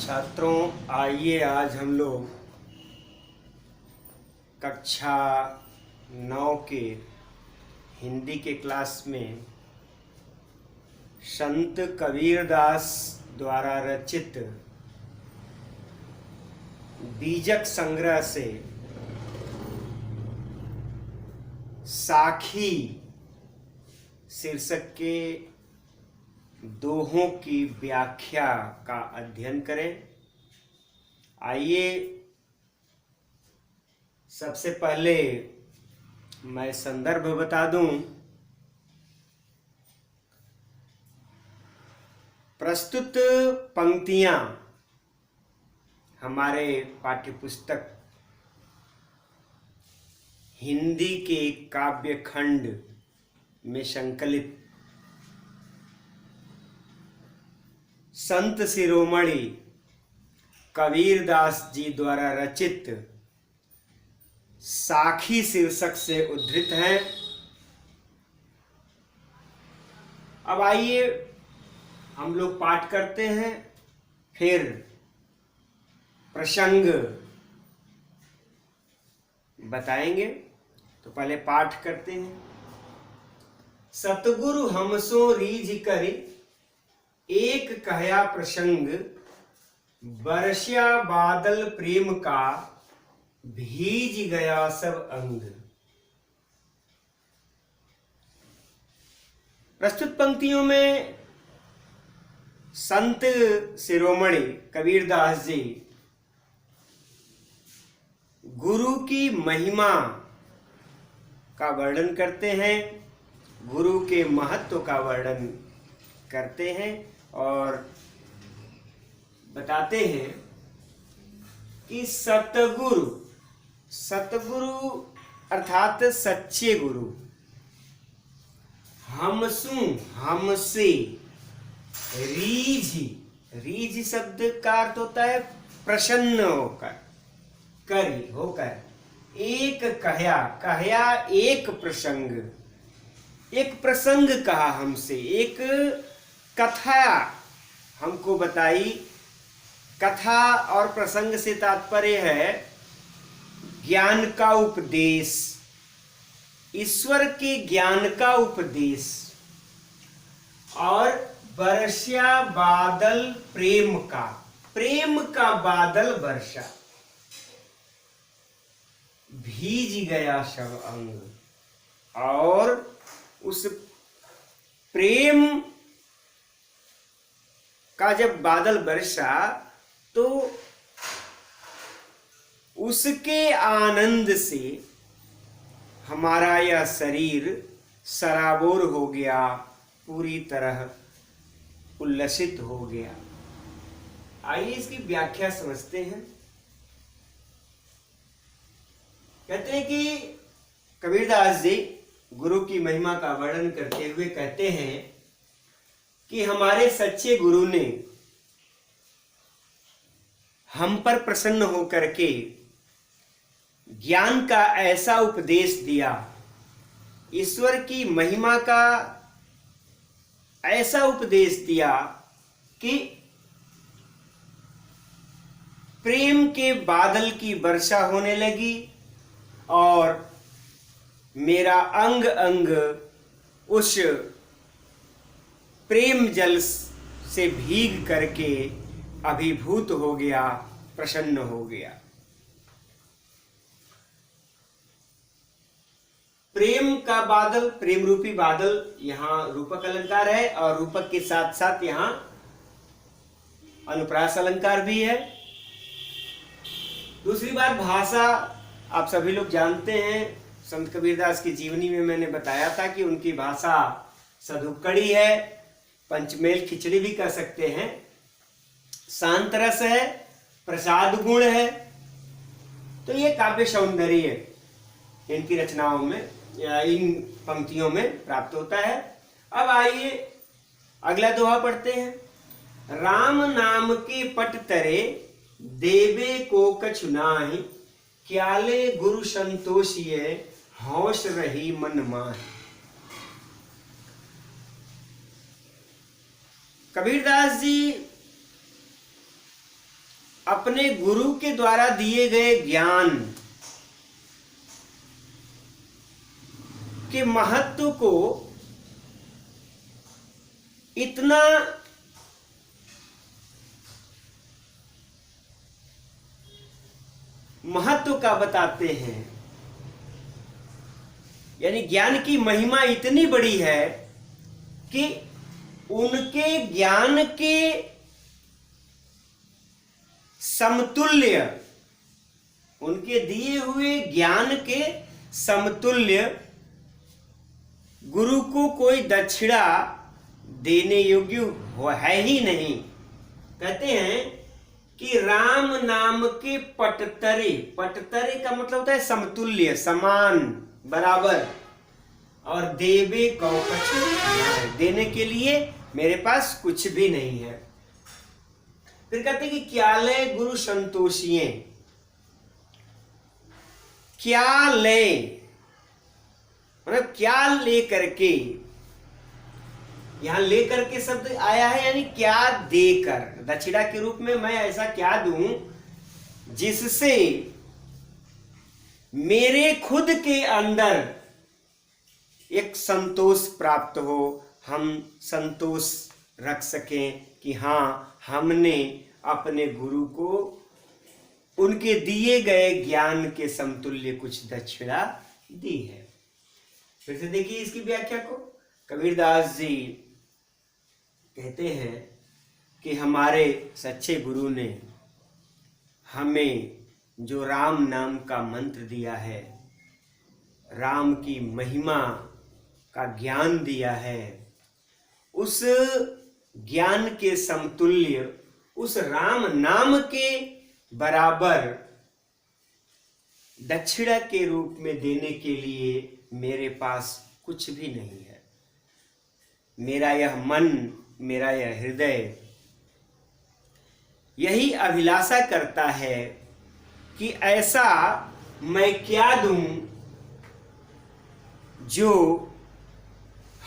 छात्रों, आइए आज हम लोग कक्षा 9 के हिंदी के क्लास में संत कबीरदास द्वारा रचित बीजक संग्रह से साखी शीर्षक के दोहों की व्याख्या का अध्ययन करें। आइए सबसे पहले मैं संदर्भ बता दूं। प्रस्तुत पंक्तियां हमारे पाठ्यपुस्तक हिंदी के काव्य खंड में संकलित संत शिरोमणि कबीरदास जी द्वारा रचित साखी शीर्षक से उद्धृत हैं। अब आइए हम लोग पाठ करते हैं, फिर प्रसंग बताएंगे। तो पहले पाठ करते हैं। सतगुरु हमसो रीझ कर एक कहया प्रसंग, बरस्या बादल प्रेम का भीज गया सब अंग। प्रस्तुत पंक्तियों में संत शिरोमणि कबीरदास जी गुरु की महिमा का वर्णन करते हैं, गुरु के महत्व का वर्णन करते हैं और बताते हैं कि सतगुरु अर्थात सच्चे गुरु, हमसु हमसे, रीझ शब्द का अर्थ होता है प्रसन्न होकर, एक कहया एक प्रसंग कहा हमसे, एक कथा हमको बताई। कथा और प्रसंग से तात्पर्य है ज्ञान का उपदेश, ईश्वर के ज्ञान का उपदेश। और बरस्या बादल प्रेम का बादल बरसा, भीज गया सब अंग। और उस प्रेम का जब बादल बरसा तो उसके आनंद से हमारा यह शरीर सराबोर हो गया, पूरी तरह उल्लसित हो गया। आइए इसकी व्याख्या समझते हैं। कहते हैं कि कबीरदास जी गुरु की महिमा का वर्णन करते हुए कहते हैं कि हमारे सच्चे गुरु ने हम पर प्रसन्न होकर के ज्ञान का ऐसा उपदेश दिया, ईश्वर की महिमा का ऐसा उपदेश दिया कि प्रेम के बादल की वर्षा होने लगी और मेरा अंग अंग उस प्रेम जल से भीग करके अभिभूत हो गया, प्रसन्न हो गया। प्रेम का बादल, प्रेम रूपी बादल, यहाँ रूपक अलंकार है और रूपक के साथ साथ यहाँ अनुप्रास अलंकार भी है। दूसरी बात, भाषा आप सभी लोग जानते हैं। संत कबीरदास की जीवनी में मैंने बताया था कि उनकी भाषा सधुक्कड़ी है, पंचमेल खिचड़ी भी कह सकते हैं, शांत रस है, प्रसाद गुण है। तो ये काव्य सौंदर्य इनकी रचनाओं में या इन पंक्तियों में प्राप्त होता है। अब आइए अगला दोहा पढ़ते हैं। राम नाम के पट तरे देवे को कछु नाहि, क्याले गुरु संतोषिए होश रही मन माहि। कबीरदास जी अपने गुरु के द्वारा दिए गए ज्ञान के महत्व को इतना महत्व का बताते हैं, यानी ज्ञान की महिमा इतनी बड़ी है कि उनके ज्ञान के समतुल्य, उनके दिए हुए ज्ञान के समतुल्य गुरु को कोई दक्षिणा देने योग्य है ही नहीं। कहते हैं कि राम नाम के पटतरे, पटतरे का मतलब होता है समतुल्य, समान, बराबर, और देवे कौकछ देने के लिए मेरे पास कुछ भी नहीं है। फिर कहते कि क्या ले गुरु संतोषिए, क्या ले मतलब क्या ले करके, यहां लेकर के शब्द आया है, यानी क्या देकर, दक्षिणा के रूप में मैं ऐसा क्या दूं जिससे मेरे खुद के अंदर एक संतोष प्राप्त हो, हम संतोष रख सकें कि हाँ, हमने अपने गुरु को उनके दिए गए ज्ञान के समतुल्य कुछ दक्षिणा दी है। फिर से देखिए इसकी व्याख्या को। कबीरदास जी कहते हैं कि हमारे सच्चे गुरु ने हमें जो राम नाम का मंत्र दिया है, राम की महिमा का ज्ञान दिया है, उस ज्ञान के समतुल्य, उस राम नाम के बराबर दक्षिणा के रूप में देने के लिए मेरे पास कुछ भी नहीं है। मेरा यह मन, मेरा यह हृदय यही अभिलाषा करता है कि ऐसा मैं क्या दूं जो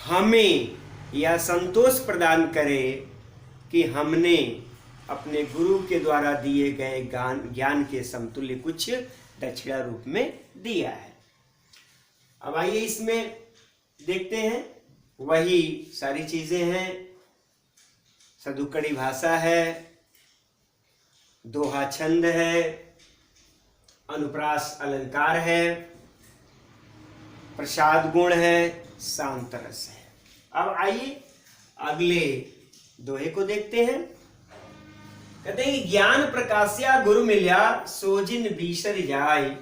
हमें यह संतोष प्रदान करे कि हमने अपने गुरु के द्वारा दिए गए ज्ञान के समतुल्य कुछ दक्षिणा रूप में दिया है। अब आइए इसमें देखते हैं, वही सारी चीजें हैं। सदुक्कड़ी भाषा है, दोहा छंद है, अनुप्रास अलंकार है, प्रसाद गुण है, शांत रस है। अब आइए अगले दोहे को देखते हैं। कहते हैं कि ज्ञान प्रकाश्या गुरु मिल्या, सोजिन बीसर जाय,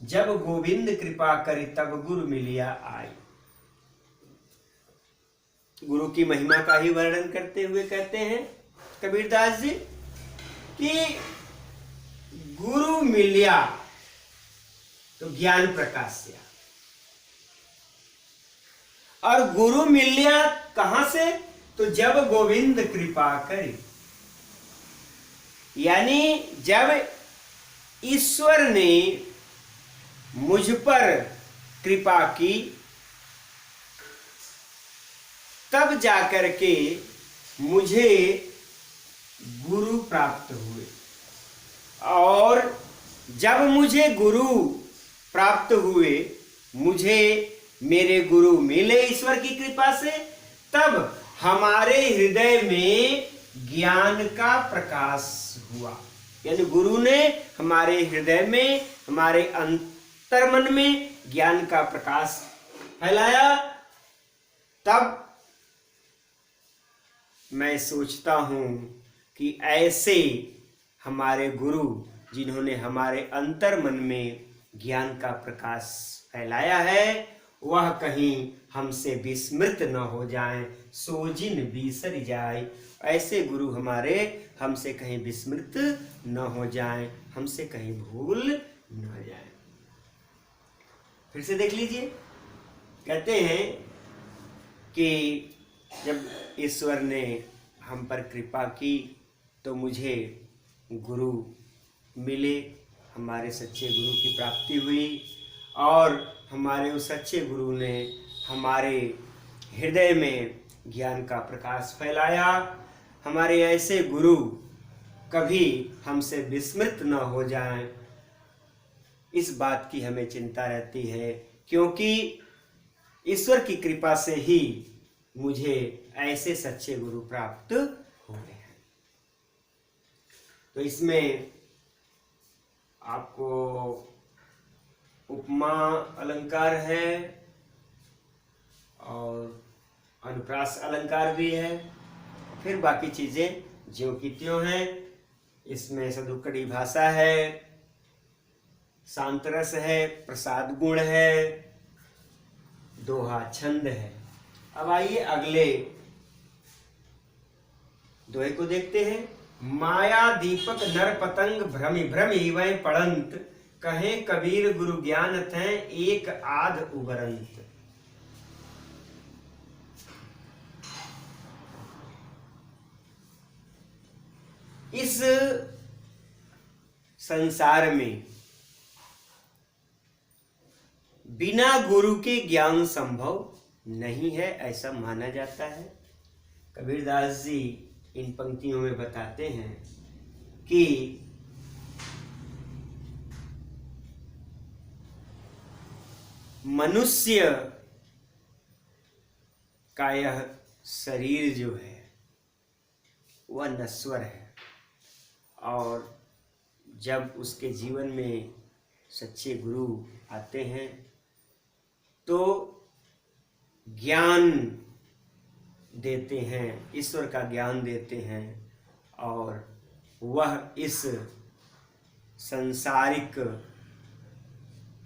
जब गोविंद कृपा करी तब गुरु मिलिया आय। गुरु की महिमा का ही वर्णन करते हुए कहते हैं कबीरदास जी कि गुरु मिलिया तो ज्ञान प्रकाश्या, और गुरु मिलिया कहां से, तो जब गोविंद कृपा करी, यानी जब ईश्वर ने मुझ पर कृपा की तब जाकर के मुझे गुरु प्राप्त हुए, और जब मुझे गुरु प्राप्त हुए, मुझे मेरे गुरु मिले ईश्वर की कृपा से, तब हमारे हृदय में ज्ञान का प्रकाश हुआ। यानी गुरु ने हमारे हृदय में, हमारे अंतर्मन में ज्ञान का प्रकाश फैलाया। तब मैं सोचता हूं कि ऐसे हमारे गुरु जिन्होंने हमारे अंतर्मन में ज्ञान का प्रकाश फैलाया है, वह कहीं हमसे विस्मृत न हो जाएं, सोजिन बीसर जाए। ऐसे गुरु हमारे हमसे कहीं विस्मृत न हो जाएं, हमसे कहीं भूल न जाएं। फिर से देख लीजिए, कहते हैं कि जब ईश्वर ने हम पर कृपा की तो मुझे गुरु मिले, हमारे सच्चे गुरु की प्राप्ति हुई, और हमारे उस सच्चे गुरु ने हमारे हृदय में ज्ञान का प्रकाश फैलाया। हमारे ऐसे गुरु कभी हमसे विस्मृत न हो जाएं, इस बात की हमें चिंता रहती है, क्योंकि ईश्वर की कृपा से ही मुझे ऐसे सच्चे गुरु प्राप्त हो रहे हैं। तो इसमें आपको उपमा अलंकार है और अनुप्रास अलंकार भी है, फिर बाकी चीजें ज्यों की त्यों हैं। इसमें सदुक्कड़ी भाषा है, शांतरस है, प्रसाद गुण है, दोहा छंद है। अब आइए अगले दोहे को देखते हैं। माया दीपक नर पतंग भ्रमि भ्रमि वै पड़ंत, कहे कबीर गुरु ज्ञान थे एक आध उबरंत। इस संसार में बिना गुरु के ज्ञान संभव नहीं है, ऐसा माना जाता है। कबीरदास जी इन पंक्तियों में बताते हैं कि मनुष्य का यह शरीर जो है वह नश्वर है, और जब उसके जीवन में सच्चे गुरु आते हैं तो ज्ञान देते हैं, ईश्वर का ज्ञान देते हैं, और वह इस सांसारिक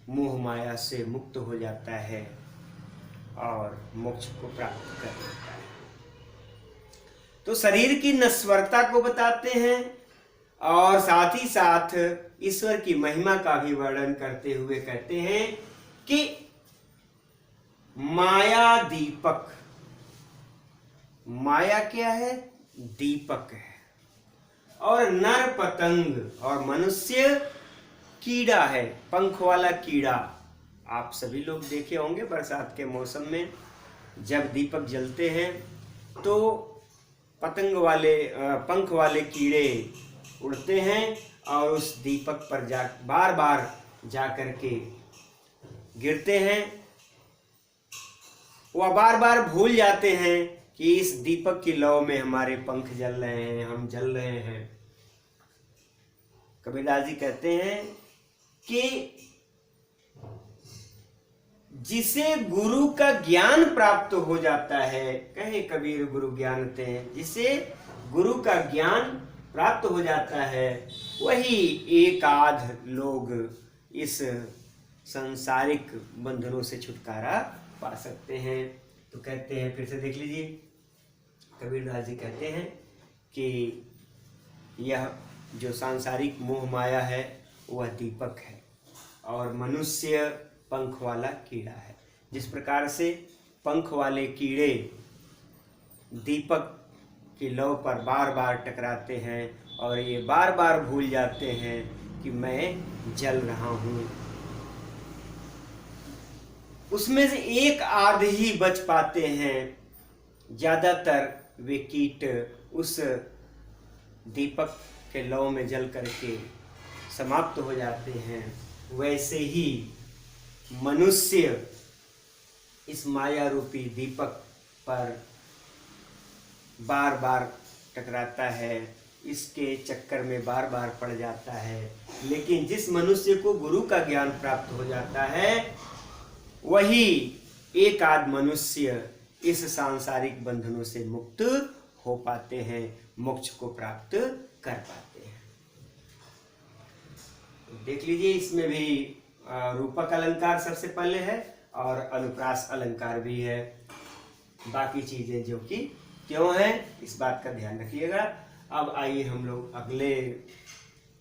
मोह माया से मुक्त हो जाता है और मोक्ष को प्राप्त कर लेता है। तो शरीर की नश्वरता को बताते हैं और साथ ही साथ ईश्वर की महिमा का भी वर्णन करते हुए कहते हैं कि माया दीपक, माया क्या है? दीपक है, और नर पतंग और मनुष्य कीड़ा है, पंख वाला कीड़ा। आप सभी लोग देखे होंगे बरसात के मौसम में जब दीपक जलते हैं तो पतंग वाले पंख वाले कीड़े उड़ते हैं और उस दीपक पर बार बार जा करके गिरते हैं। वह बार बार भूल जाते हैं कि इस दीपक की लौ में हमारे पंख जल रहे हैं, हम जल रहे हैं। कबीरदास जी कहते हैं कि जिसे गुरु का ज्ञान प्राप्त हो जाता है, कहे कबीर गुरु ज्ञान ते, जिसे गुरु का ज्ञान प्राप्त हो जाता है वही एक आध लोग इस सांसारिक बंधनों से छुटकारा पा सकते हैं। तो कहते हैं, फिर से देख लीजिए, कबीरदास जी कहते हैं कि यह जो सांसारिक मोह माया है वह दीपक है और मनुष्य पंख वाला कीड़ा है। जिस प्रकार से पंख वाले कीड़े दीपक की लौ पर बार बार टकराते हैं और ये बार बार भूल जाते हैं कि मैं जल रहा हूं, उसमें से एक आध ही बच पाते हैं। ज्यादातर वे कीट उस दीपक के लौ में जल करके समाप्त हो जाते हैं। वैसे ही मनुष्य इस माया रूपी दीपक पर बार बार टकराता है, इसके चक्कर में बार बार पड़ जाता है। लेकिन जिस मनुष्य को गुरु का ज्ञान प्राप्त हो जाता है वही एक आध मनुष्य इस सांसारिक बंधनों से मुक्त हो पाते हैं, मोक्ष को प्राप्त कर पाते हैं। देख लीजिए, इसमें भी रूपक अलंकार सबसे पहले है और अनुप्रास अलंकार भी है। बाकी चीजें जो कि क्यों है इस बात का ध्यान रखिएगा। अब आइए हम लोग अगले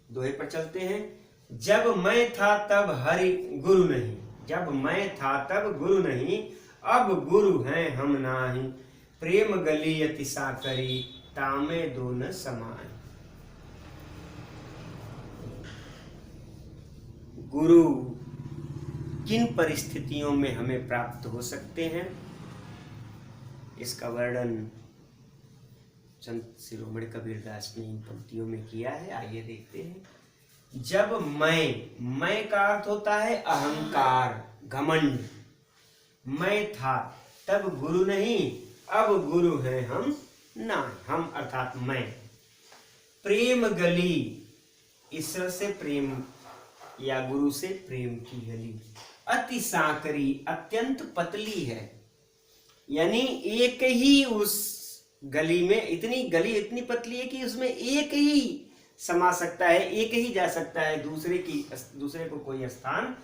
दोहे पर चलते हैं। जब मैं था तब हरि गुरु नहीं, जब मैं था तब गुरु नहीं, अब गुरु हैं हम नाही, प्रेम गली अति साकरी, तामे दो न समान। गुरु किन परिस्थितियों में हमें प्राप्त हो सकते हैं, इसका वर्णन संत शिरोमणि कबीरदास ने इन पंक्तियों में किया है। आइए देखते हैं। जब मैं का अर्थ होता है अहंकार, घमंड। मैं था तब गुरु नहीं, अब गुरु हैं हम ना। हम अर्थात मैं। प्रेम गली, ईश्वर से प्रेम या गुरु से प्रेम की गली। अति सांकरी, अत्यंत पतली है, यानी एक ही उस गली में, इतनी गली इतनी पतली है कि उसमें एक ही समा सकता है, एक ही जा सकता है, दूसरे को कोई स्थान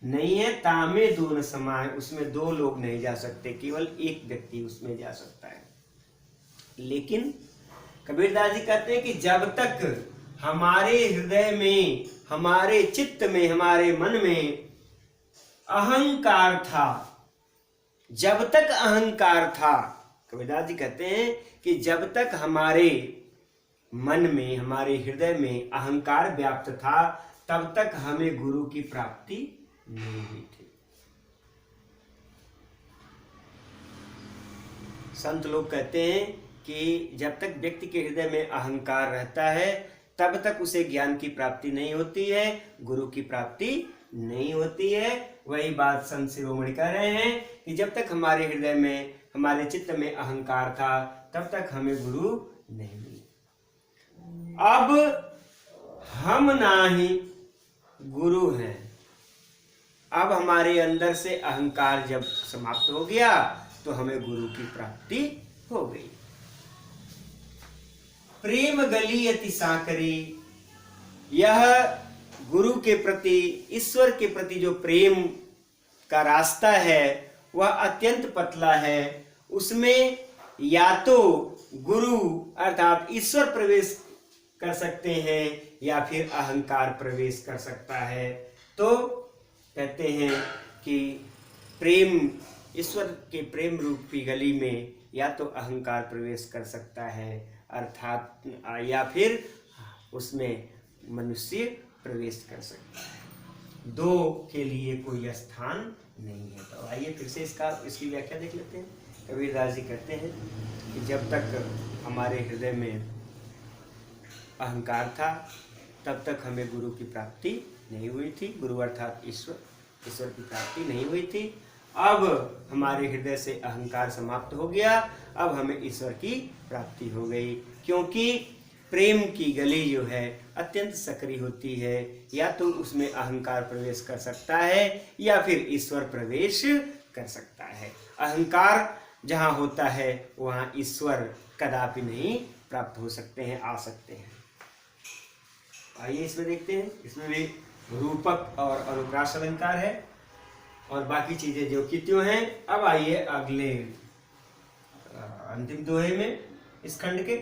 नहीं है। तामे दो न समाए, उसमें दो लोग नहीं जा सकते, केवल एक व्यक्ति उसमें जा सकता है। लेकिन कबीरदास जी कहते हैं कि जब तक हमारे हृदय में, हमारे चित्त में, हमारे मन में अहंकार था, जब तक अहंकार था, कबीरदास जी कहते हैं कि जब तक हमारे मन में, हमारे हृदय में अहंकार व्याप्त था, तब तक हमें गुरु की प्राप्ति नहीं हुई थी। संत लोग कहते हैं कि जब तक व्यक्ति के हृदय में अहंकार रहता है, तब तक उसे ज्ञान की प्राप्ति नहीं होती है, गुरु की प्राप्ति नहीं होती है। वही बात संत शिरोमणि कह रहे हैं कि जब तक हमारे हृदय में, हमारे चित्त में अहंकार था, तब तक हमें गुरु नहीं मिले। अब हम ना ही गुरु हैं। अब हमारे अंदर से अहंकार जब समाप्त हो गया, तो हमें गुरु की प्राप्ति हो गई। प्रेम गली अति सांकरी, यह गुरु के प्रति, ईश्वर के प्रति जो प्रेम का रास्ता है वह अत्यंत पतला है। उसमें या तो गुरु अर्थात ईश्वर प्रवेश कर सकते हैं या फिर अहंकार प्रवेश कर सकता है। तो कहते हैं कि प्रेम, ईश्वर के प्रेम रूपी गली में या तो अहंकार प्रवेश कर सकता है, अर्थात या फिर उसमें मनुष्य प्रवेश कर सकता है। दो के लिए कोई स्थान नहीं है। तो आइए फिर से इसकी व्याख्या देख लेते हैं। कबीरदास जी कहते हैं कि जब तक हमारे हृदय में अहंकार था, तब तक हमें गुरु की प्राप्ति नहीं हुई थी। गुरु अर्थात ईश्वर की प्राप्ति नहीं हुई थी। अब हमारे हृदय से अहंकार समाप्त हो गया, अब हमें ईश्वर की प्राप्ति हो गई। क्योंकि प्रेम की गली जो है अत्यंत सकरी होती है, या तो उसमें अहंकार प्रवेश कर सकता है या फिर ईश्वर प्रवेश कर सकता है। अहंकार जहाँ होता है वहाँ ईश्वर कदापि नहीं प्राप्त हो सकते हैं, आ सकते हैं। आइए इसमें देखते हैं। इसमें भी रूपक और अनुप्रास अलंकार है और बाकी चीजें जो कि त्यों हैं। अब आइए अगले अंतिम दोहे में इस खंड के।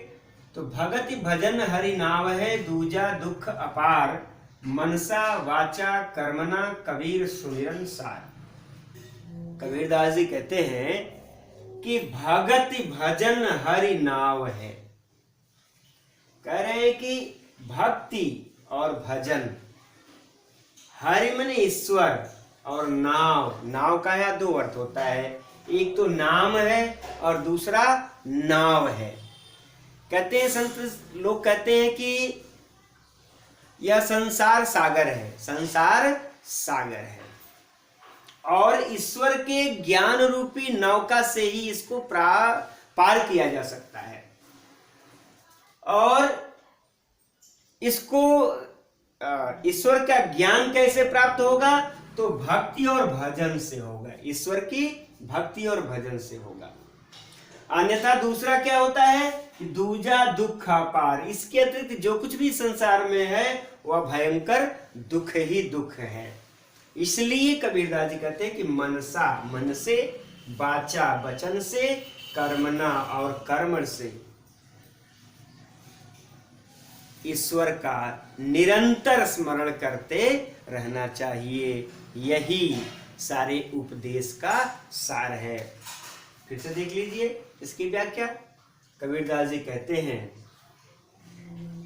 तो भगति भजन हरि नाव है, दूजा दुख अपार, मनसा वाचा कर्मना कबीर सुमिरन सार। कबीरदास जी कहते हैं कि भगति भजन हरि नाव है। कह रहे हैं कि भक्ति और भजन, हरि माने ईश्वर और नाव का यह दो अर्थ होता है। एक तो नाम है और दूसरा नाव है। कहते हैं संत लोग कहते हैं कि यह संसार सागर है, संसार सागर है और ईश्वर के ज्ञान रूपी नौका से ही इसको पार किया जा सकता है। और इसको ईश्वर का ज्ञान कैसे प्राप्त होगा? तो भक्ति और भजन से होगा। ईश्वर की भक्ति और भजन से होगा। अन्यथा दूसरा क्या होता है कि दूजा दुख अपार, इसके अतिरिक्त जो कुछ भी संसार में है वह भयंकर दुख ही दुख है। इसलिए कबीरदास जी कहते हैं कि मनसा, मन से, वाचा, वचन से, कर्मना और कर्म से ईश्वर का निरंतर स्मरण करते रहना चाहिए। यही सारे उपदेश का सार है। फिर से देख लीजिए इसकी व्याख्या। कबीरदास जी कहते हैं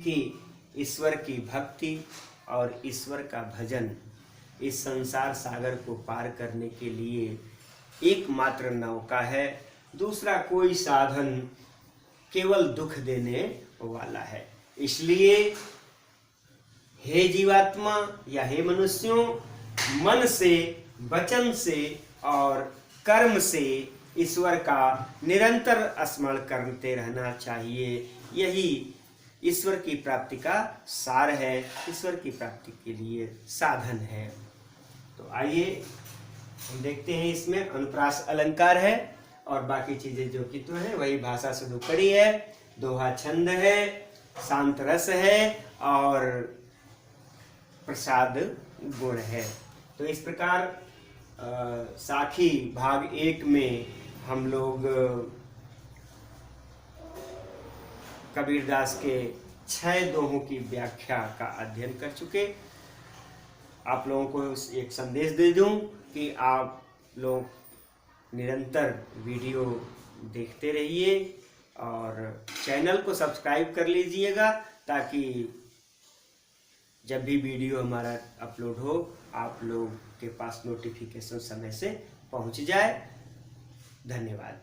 कि ईश्वर की भक्ति और ईश्वर का भजन इस संसार सागर को पार करने के लिए एकमात्र नौका है। दूसरा कोई साधन केवल दुख देने वाला है। इसलिए हे जीवात्मा या हे मनुष्यों, मन से, वचन से और कर्म से ईश्वर का निरंतर स्मरण करते रहना चाहिए। यही ईश्वर की प्राप्ति का सार है, ईश्वर की प्राप्ति के लिए साधन है। तो आइए हम देखते हैं, इसमें अनुप्रास अलंकार है और बाकी चीजें जो कि तो है वही भाषा सदुक्कड़ी है, दोहा छंद है, शांत रस है और प्रसाद गुण है। तो इस प्रकार साखी भाग 1 में हम लोग कबीरदास के 6 दोहों की व्याख्या का अध्ययन कर चुके। आप लोगों को एक संदेश दे दूं कि आप लोग निरंतर वीडियो देखते रहिए और चैनल को सब्सक्राइब कर लीजिएगा, ताकि जब भी वीडियो हमारा अपलोड हो आप लोग के पास नोटिफिकेशन समय से पहुंच जाए। धन्यवाद।